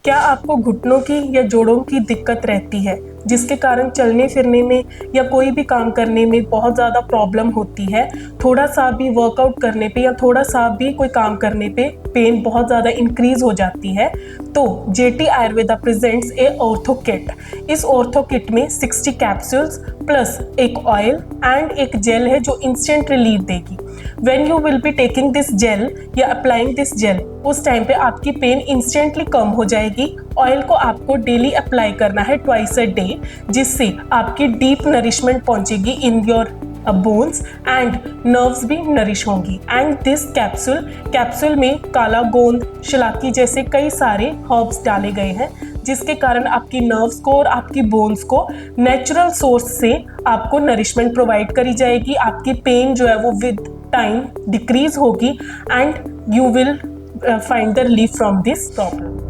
क्या आपको घुटनों की या जोड़ों की दिक्कत रहती है, जिसके कारण चलने फिरने में या कोई भी काम करने में बहुत ज़्यादा प्रॉब्लम होती है? थोड़ा सा भी वर्कआउट करने पे या थोड़ा सा भी कोई काम करने पे पेन बहुत ज़्यादा इंक्रीज हो जाती है? तो जेटी आयुर्वेदा प्रेजेंट्स ए ऑर्थो किट। इस ऑर्थो किट में 60 कैप्सूल्स प्लस एक ऑयल एंड एक जेल है जो इंस्टेंट रिलीफ देगी। When you will be taking this gel या अप्लाइंग दिस जेल, उस टाइम पे आपकी पेन इंस्टेंटली कम हो जाएगी। ऑयल को आपको डेली अप्लाई करना है ट्वाइस अ डे, जिससे आपकी डीप नरिशमेंट पहुंचेगी in your bones and nerves भी नरिश होंगी। एंड दिस कैप्सूल में काला गोंद, शिलाकी जैसे कई सारे हर्ब्स डाले गए हैं, जिसके कारण आपकी नर्व्स को और आपकी बोन्स को नेचुरल सोर्स से आपको नरिशमेंट प्रोवाइड करी जाएगी। आपकी पेन जो है वो विद टाइम डिक्रीज होगी and you will find the relief from this problem.